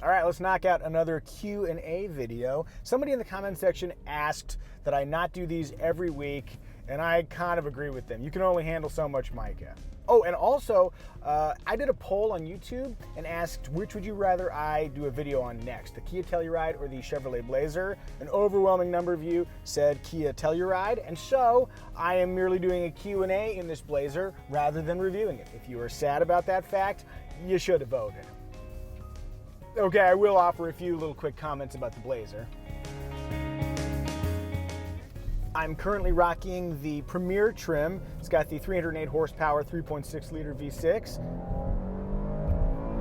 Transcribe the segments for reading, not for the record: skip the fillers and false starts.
All right, let's knock out another Q&A video. Somebody in the comment section asked that I not do these every week, and I kind of agree with them. You can only handle so much Mica. Oh, and also, I did a poll on YouTube and asked which would you rather I do a video on next, the Kia Telluride or the Chevrolet Blazer. An overwhelming number of you said Kia Telluride, and so I am merely doing a Q&A in this Blazer rather than reviewing it. If you are sad about that fact, you should have voted. Okay, I will offer a few little quick comments about the Blazer. I'm currently rocking the Premier trim. It's got the 308 horsepower, 3.6 liter V6.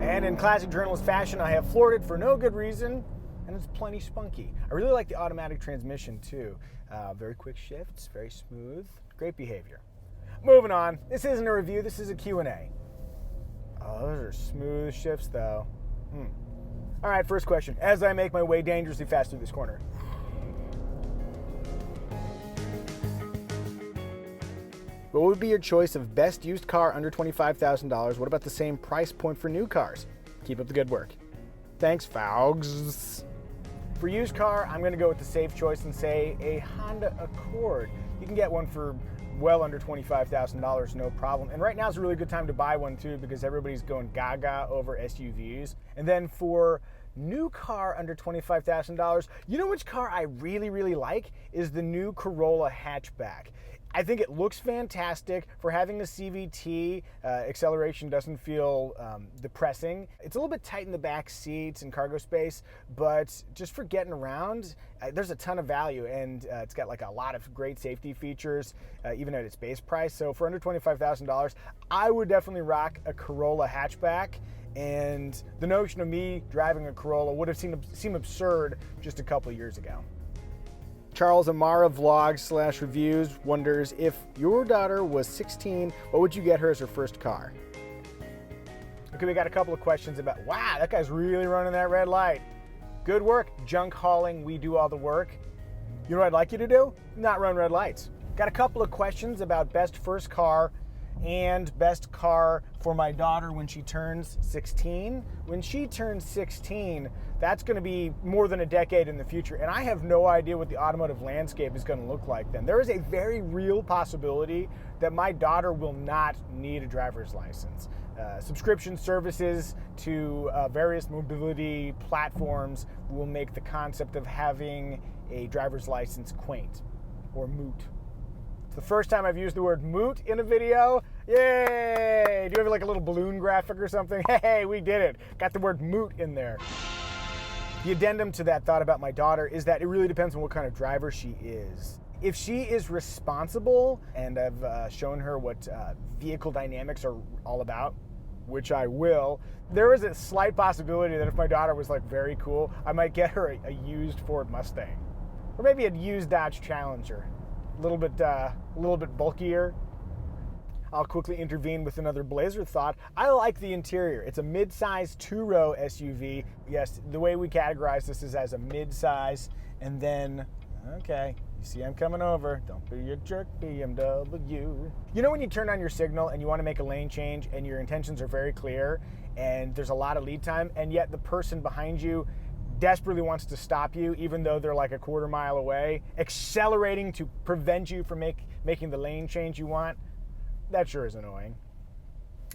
And in classic journalist fashion, I have floored it for no good reason, and it's plenty spunky. I really like the automatic transmission too. Very quick shifts, very smooth, great behavior. Moving on, this isn't a review, this is a Q&A. Oh, those are smooth shifts though. All right, first question. As I make my way dangerously fast through this corner. What would be your choice of best used car under $25,000? What about the same price point for new cars? Keep up the good work. Thanks, Faugs. For used car, I'm gonna go with the safe choice and say a Honda Accord. You can get one for well under $25,000, no problem. And right now is a really good time to buy one too because everybody's going gaga over SUVs. And then for new car under $25,000, you know which car I really, really like is the new Corolla hatchback. I think it looks fantastic. For having the CVT, acceleration doesn't feel depressing. It's a little bit tight in the back seats and cargo space, but just for getting around, there's a ton of value, and it's got like a lot of great safety features, even at its base price. So for under $25,000, I would definitely rock a Corolla hatchback. And the notion of me driving a Corolla would have seemed absurd just a couple years ago. Charles Amara Vlogs / Reviews wonders, if your daughter was 16, what would you get her as her first car? Okay, we got a couple of questions about, wow, that guy's really running that red light. Good work, junk hauling, we do all the work. You know what I'd like you to do? Not run red lights. Got a couple of questions about best first car and best car for my daughter when she turns 16. When she turns 16, that's going to be more than a decade in the future, and I have no idea what the automotive landscape is going to look like then. There is a very real possibility that my daughter will not need a driver's license. Subscription services to various mobility platforms will make the concept of having a driver's license quaint or moot. The first time I've used the word moot in a video. Yay! Do you have like a little balloon graphic or something? Hey, we did it. Got the word moot in there. The addendum to that thought about my daughter is that it really depends on what kind of driver she is. If she is responsible, and I've shown her what vehicle dynamics are all about, which I will, there is a slight possibility that if my daughter was like very cool, I might get her a used Ford Mustang. Or maybe a used Dodge Challenger. A little bit bulkier. I'll quickly intervene with another Blazer thought. I like the interior. It's a mid-size two-row SUV. Yes, the way we categorize this is as a mid-size, and then, okay, you see I'm coming over. Don't be a jerk, BMW. You know when you turn on your signal and you want to make a lane change and your intentions are very clear and there's a lot of lead time, and yet the person behind you desperately wants to stop you even though they're like a quarter mile away, accelerating to prevent you from making the lane change you want? That sure is annoying.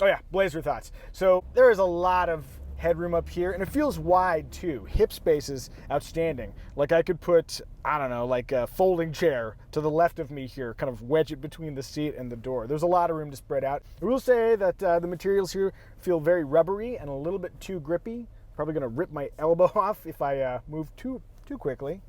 Oh yeah, Blazer thoughts. So there is a lot of headroom up here, and it feels wide too. Hip space is outstanding. Like I could put, I don't know, like a folding chair to the left of me here, kind of wedge it between the seat and the door. There's a lot of room to spread out. I will say that the materials here feel very rubbery and a little bit too grippy. Probably gonna rip my elbow off if I move too quickly.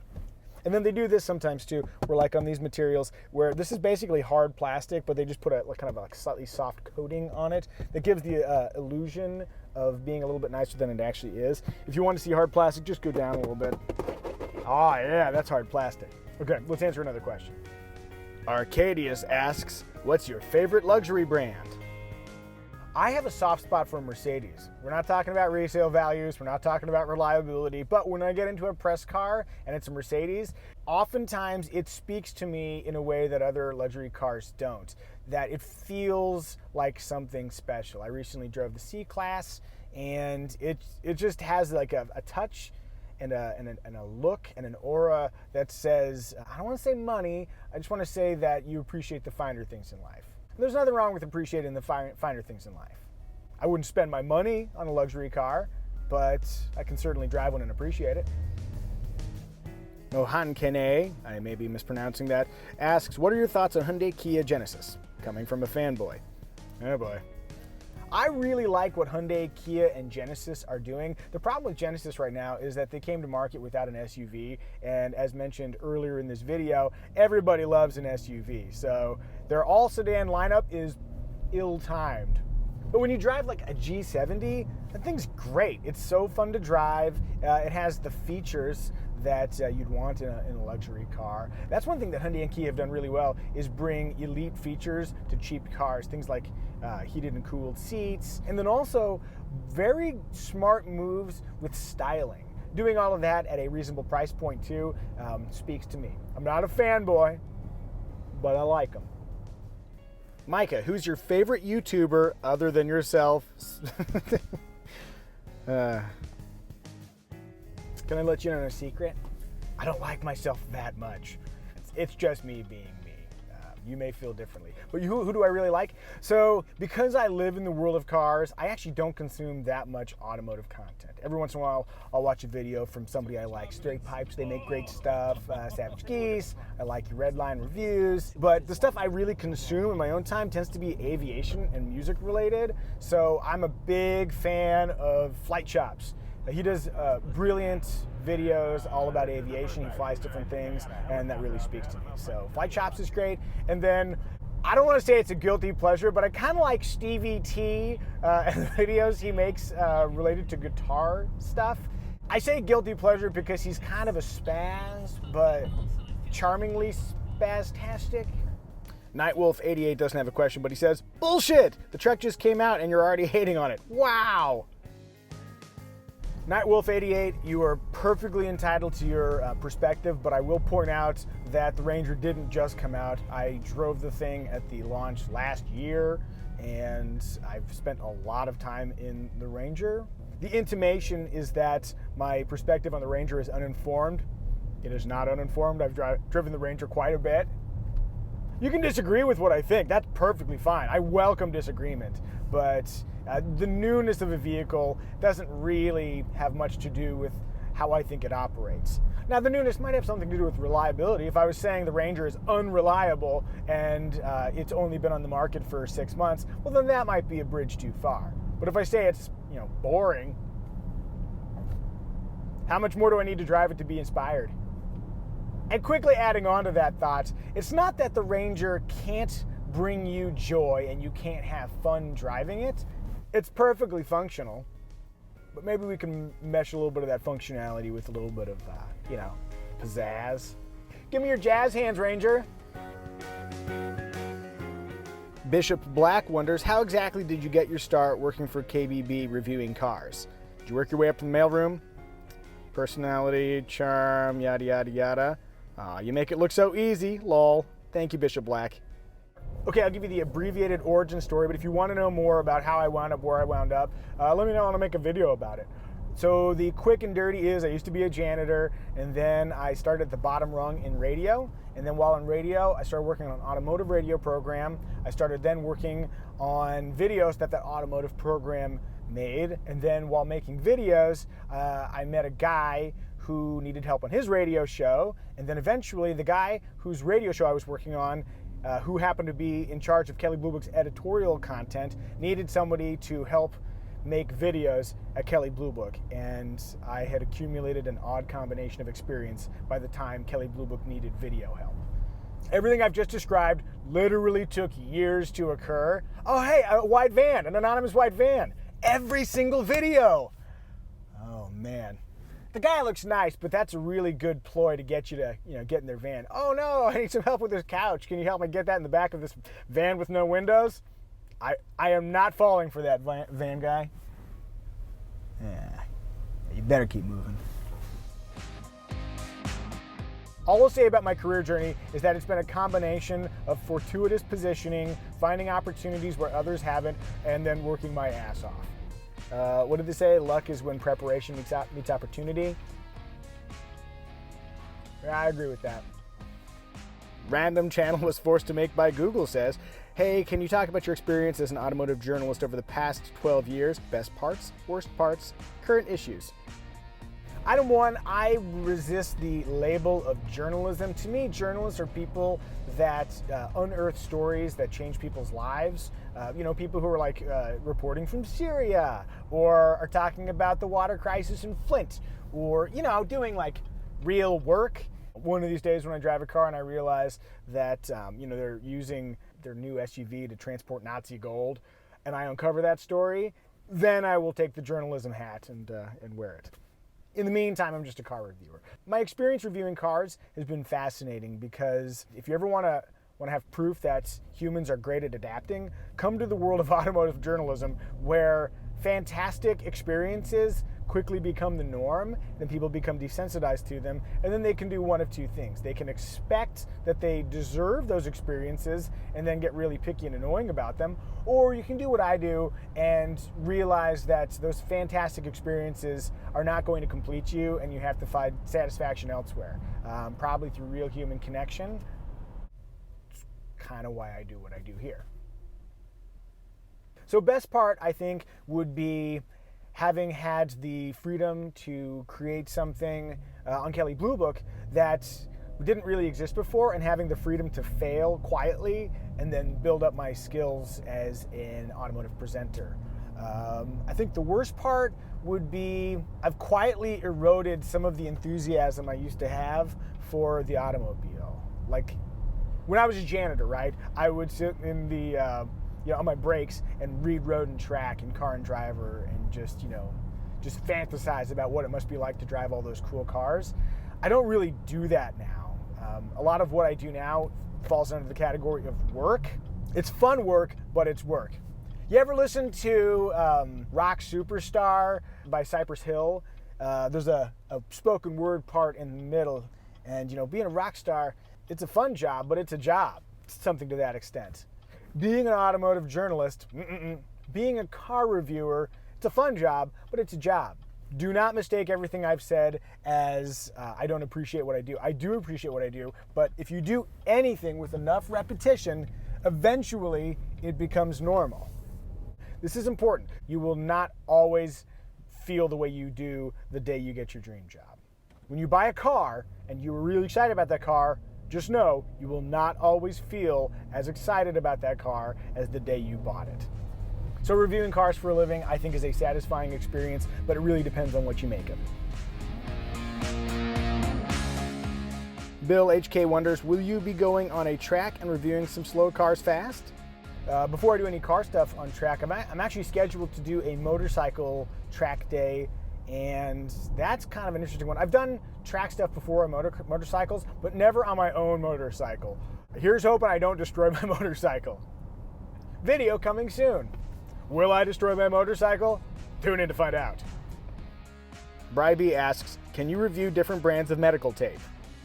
And then they do this sometimes too, where like on these materials, where this is basically hard plastic, but they just put a kind of a slightly soft coating on it that gives the illusion of being a little bit nicer than it actually is. If you want to see hard plastic, just go down a little bit. Oh yeah, that's hard plastic. Okay, let's answer another question. Arcadius asks, what's your favorite luxury brand? I have a soft spot for Mercedes. We're not talking about resale values, we're not talking about reliability, but when I get into a press car and it's a Mercedes, oftentimes it speaks to me in a way that other luxury cars don't, that it feels like something special. I recently drove the C-Class and it just has like a touch and a look and an aura that says, I don't want to say money, I just want to say that you appreciate the finer things in life. And there's nothing wrong with appreciating the finer things in life. I wouldn't spend my money on a luxury car, but I can certainly drive one and appreciate it. Mohan Kene, I may be mispronouncing that, asks, what are your thoughts on Hyundai Kia Genesis? Coming from a fanboy. Oh boy. I really like what Hyundai, Kia, and Genesis are doing. The problem with Genesis right now is that they came to market without an SUV, and as mentioned earlier in this video, everybody loves an SUV. So their all-sedan lineup is ill-timed. But when you drive like a G70, that thing's great. It's so fun to drive. It has the features that you'd want in a luxury car. That's one thing that Hyundai and Kia have done really well, is bring elite features to cheap cars. Things like heated and cooled seats, and then also very smart moves with styling. Doing all of that at a reasonable price point too speaks to me. I'm not a fanboy, but I like them. Micah, who's your favorite YouTuber other than yourself? Can I let you know a secret? I don't like myself that much. It's just me being me. You may feel differently. But who do I really like? So, because I live in the world of cars, I actually don't consume that much automotive content. Every once in a while, I'll watch a video from somebody I like. TheStraightPipes, they make great stuff. savagegeese, I like your Redline Reviews. But the stuff I really consume in my own time tends to be aviation and music related. So, I'm a big fan of Flight Chops. He does brilliant videos all about aviation. He flies different things, and that really speaks to me. So Flight Chops is great. And then, I don't want to say it's a guilty pleasure, but I kind of like Stevie T and the videos he makes related to guitar stuff. I say guilty pleasure because he's kind of a spaz, but charmingly spastastic. Nightwolf88 doesn't have a question, but he says, bullshit! The truck just came out and you're already hating on it. Wow! Nightwolf88, you are perfectly entitled to your perspective, but I will point out that the Ranger didn't just come out. I drove the thing at the launch last year, and I've spent a lot of time in the Ranger. The intimation is that my perspective on the Ranger is uninformed. It is not uninformed. I've driven the Ranger quite a bit. You can disagree with what I think. That's perfectly fine. I welcome disagreement, but the newness of a vehicle doesn't really have much to do with how I think it operates. Now, the newness might have something to do with reliability. If I was saying the Ranger is unreliable and it's only been on the market for 6 months, well, then that might be a bridge too far. But if I say it's, boring, how much more do I need to drive it to be inspired? And quickly adding on to that thought, it's not that the Ranger can't bring you joy and you can't have fun driving it. It's perfectly functional, but maybe we can mesh a little bit of that functionality with a little bit of, pizzazz. Give me your jazz hands, Ranger. Bishop Black wonders, how exactly did you get your start working for KBB reviewing cars? Did you work your way up to the mailroom? Personality, charm, yada, yada, yada. You make it look so easy, lol. Thank you, Bishop Black. Okay, I'll give you the abbreviated origin story, but if you want to know more about how I wound up where I wound up, let me know and I'll make a video about it. So the quick and dirty is I used to be a janitor, and then I started at the bottom rung in radio, and then while in radio, I started working on an automotive radio program. I started then working on videos that automotive program made, and then while making videos, I met a guy who needed help on his radio show, and then eventually the guy whose radio show I was working on, who happened to be in charge of Kelley Blue Book's editorial content, needed somebody to help make videos at Kelley Blue Book, and I had accumulated an odd combination of experience by the time Kelley Blue Book needed video help. Everything I've just described literally took years to occur. Oh hey, a white van, an anonymous white van. Every single video. Oh man. The guy looks nice, but that's a really good ploy to get you to, get in their van. Oh no, I need some help with this couch. Can you help me get that in the back of this van with no windows? I am not falling for that van guy. Yeah, you better keep moving. All I'll say about my career journey is that it's been a combination of fortuitous positioning, finding opportunities where others haven't, and then working my ass off. What did they say? Luck is when preparation meets opportunity. Yeah, I agree with that. Random channel was forced to make by Google says, hey, can you talk about your experience as an automotive journalist over the past 12 years? Best parts, worst parts, current issues. Item 1, I resist the label of journalism. To me, journalists are people that unearth stories that change people's lives. People who are like reporting from Syria, or are talking about the water crisis in Flint, or, doing like real work. One of these days when I drive a car and I realize that, they're using their new SUV to transport Nazi gold, and I uncover that story, then I will take the journalism hat and wear it. In the meantime, I'm just a car reviewer. My experience reviewing cars has been fascinating because if you ever want to have proof that humans are great at adapting, come to the world of automotive journalism, where fantastic experiences quickly become the norm, then people become desensitized to them, and then they can do one of two things. They can expect that they deserve those experiences and then get really picky and annoying about them, or you can do what I do and realize that those fantastic experiences are not going to complete you and you have to find satisfaction elsewhere, probably through real human connection. It's kind of why I do what I do here. So best part, I think, would be having had the freedom to create something on Kelley Blue Book that didn't really exist before, and having the freedom to fail quietly and then build up my skills as an automotive presenter. I think the worst part would be I've quietly eroded some of the enthusiasm I used to have for the automobile. Like when I was a janitor, right? I would sit in the on my breaks and read Road and Track and Car and Driver and just fantasize about what it must be like to drive all those cool cars. I don't really do that now. A lot of what I do now falls under the category of work. It's fun work, but it's work. You ever listen to Rock Superstar by Cypress Hill? There's a spoken word part in the middle, and being a rock star, it's a fun job, but it's a job. It's something to that extent. Being an automotive journalist, being a car reviewer, it's a fun job, but it's a job. Do not mistake everything I've said as I don't appreciate what I do. I do appreciate what I do, but if you do anything with enough repetition, eventually it becomes normal. This is important. You will not always feel the way you do the day you get your dream job. When you buy a car and you were really excited about that car, just know you will not always feel as excited about that car as the day you bought it. So reviewing cars for a living, I think, is a satisfying experience, but it really depends on what you make of it. Bill HK wonders, will you be going on a track and reviewing some slow cars fast? Before I do any car stuff on track, I'm actually scheduled to do a motorcycle track day, and that's kind of an interesting one. I've done track stuff before on motorcycles, but never on my own motorcycle. Here's hoping I don't destroy my motorcycle. Video coming soon. Will I destroy my motorcycle? Tune in to find out. Brybee asks, can you review different brands of medical tape?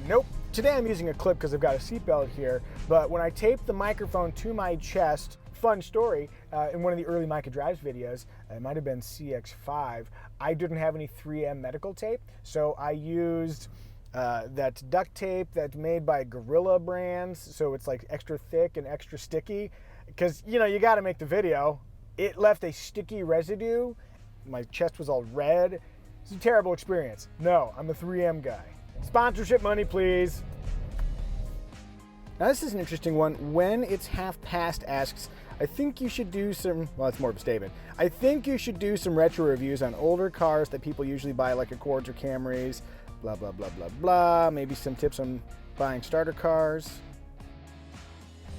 Nope. Today I'm using a clip because I've got a seatbelt here, but when I taped the microphone to my chest, fun story, in one of the early Micah Drives videos, it might have been CX5, I didn't have any 3M medical tape, so I used that duct tape that's made by Gorilla Brands, so it's like extra thick and extra sticky, because you got to make the video. It left a sticky residue. My chest was all red. It's a terrible experience. No, I'm a 3M guy. Sponsorship money, please. Now this is an interesting one. When It's Half Past asks, I think you should do some, well, it's more of a statement. I think you should do some retro reviews on older cars that people usually buy, like Accords or Camrys, blah, blah, blah, blah, blah. Maybe some tips on buying starter cars.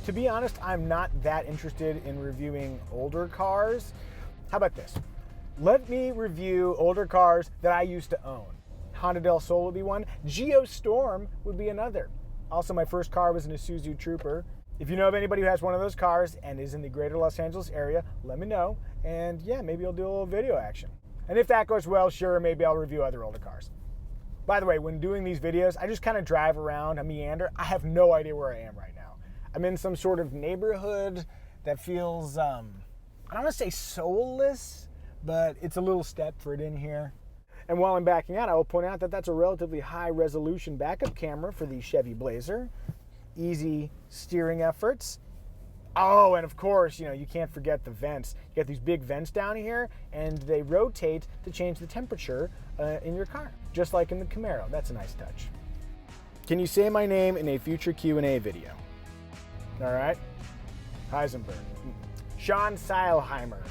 To be honest, I'm not that interested in reviewing older cars. How about this? Let me review older cars that I used to own. Honda del Sol would be one. Geostorm would be another. Also, my first car was an Isuzu Trooper. If you know of anybody who has one of those cars and is in the greater Los Angeles area, let me know. And yeah, maybe I'll do a little video action. And if that goes well, sure, maybe I'll review other older cars. By the way, when doing these videos, I just kind of drive around, I meander. I have no idea where I am right now. I'm in some sort of neighborhood that feels, I don't want to say soulless, but it's a little Stepford in here. And while I'm backing out, I will point out that that's a relatively high resolution backup camera for the Chevy Blazer. Easy steering efforts. Oh, and of course, you can't forget the vents. You got these big vents down here, and they rotate to change the temperature in your car, just like in the Camaro. That's a nice touch. Can you say my name in a future Q&A video? All right. Heisenberg. Sean Seilheimer.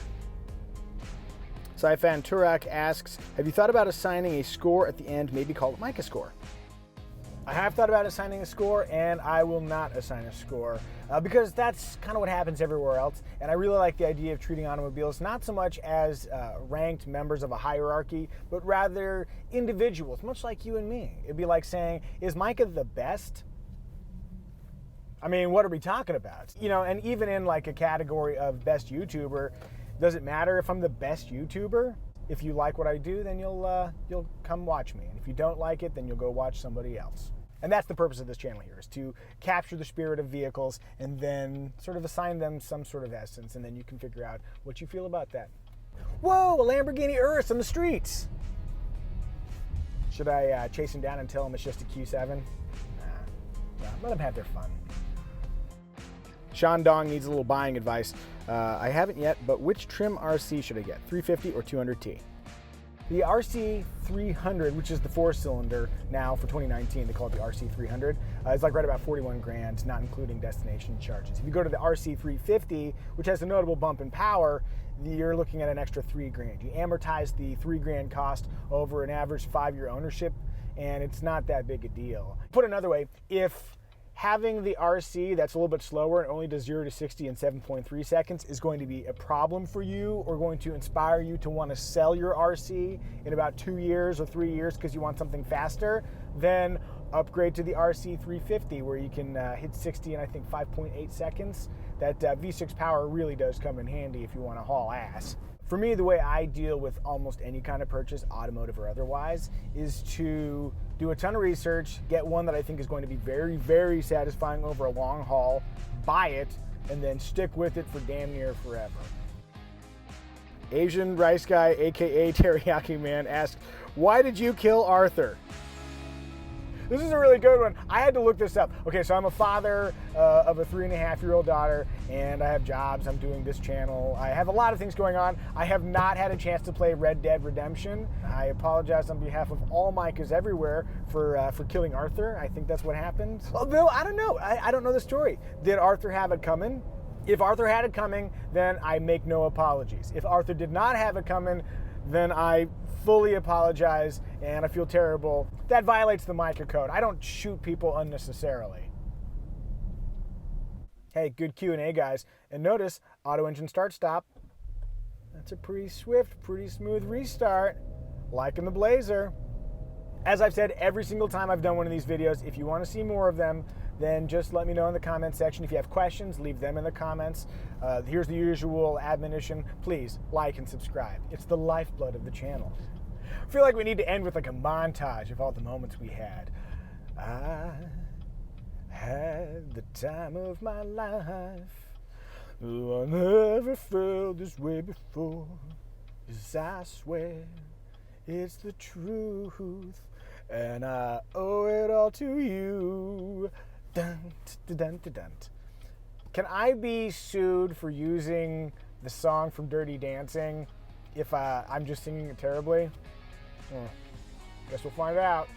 Saifan Turak asks, have you thought about assigning a score at the end, maybe call it Micah score? I have thought about assigning a score, and I will not assign a score because that's kind of what happens everywhere else. And I really like the idea of treating automobiles not so much as ranked members of a hierarchy, but rather individuals, much like you and me. It'd be like saying, is Micah the best? I mean, what are we talking about? And even in like a category of best YouTuber, does it matter if I'm the best YouTuber? If you like what I do, then you'll come watch me. And if you don't like it, then you'll go watch somebody else. And that's the purpose of this channel here, is to capture the spirit of vehicles and then sort of assign them some sort of essence, and then you can figure out what you feel about that. Whoa, a Lamborghini Urus on the streets. Should I chase him down and tell him it's just a Q7? Nah, let them have their fun. Sean Dong needs a little buying advice. I haven't yet, but which trim RC should I get, 350 or 200T? The RC300, which is the 4-cylinder now for 2019, they call it the RC300, is like right about 41 grand, not including destination charges. If you go to the RC350, which has a notable bump in power, you're looking at an extra 3 grand. You amortize the 3 grand cost over an average 5-year ownership, and it's not that big a deal. Put another way, if having the RC that's a little bit slower and only does 0 to 60 in 7.3 seconds is going to be a problem for you, or going to inspire you to want to sell your RC in about 2 years or 3 years because you want something faster, then upgrade to the RC350 where you can hit 60 in I think 5.8 seconds. That V6 power really does come in handy if you want to haul ass. For me, the way I deal with almost any kind of purchase, automotive or otherwise, is to do a ton of research, get one that I think is going to be very, very satisfying over a long haul, buy it, and then stick with it for damn near forever. Asian Rice Guy, aka Teriyaki Man, asks, why did you kill Arthur? This is a really good one. I had to look this up. Okay, so I'm a father of a 3.5-year-old daughter, and I have jobs. I'm doing this channel. I have a lot of things going on. I have not had a chance to play Red Dead Redemption. I apologize on behalf of all Micahs everywhere for killing Arthur. I think that's what happened. Although, I don't know. I don't know the story. Did Arthur have it coming? If Arthur had it coming, then I make no apologies. If Arthur did not have it coming, then I fully apologize, and I feel terrible. That violates the Mica code. I don't shoot people unnecessarily. Hey, good Q&A, guys. And notice, auto engine start stop. That's a pretty swift, pretty smooth restart, like in the Blazer. As I've said every single time I've done one of these videos, if you want to see more of them, then just let me know in the comment section. If you have questions, leave them in the comments. Here's the usual admonition. Please like and subscribe. It's the lifeblood of the channel. I feel like we need to end with like a montage of all the moments we had. I had the time of my life. Oh, I never felt this way before. 'Cause I swear it's the truth, and I owe it all to you. Dun, dun, dun, dun, dun. Can I be sued for using the song from Dirty Dancing if I'm just singing it terribly? Guess we'll find out.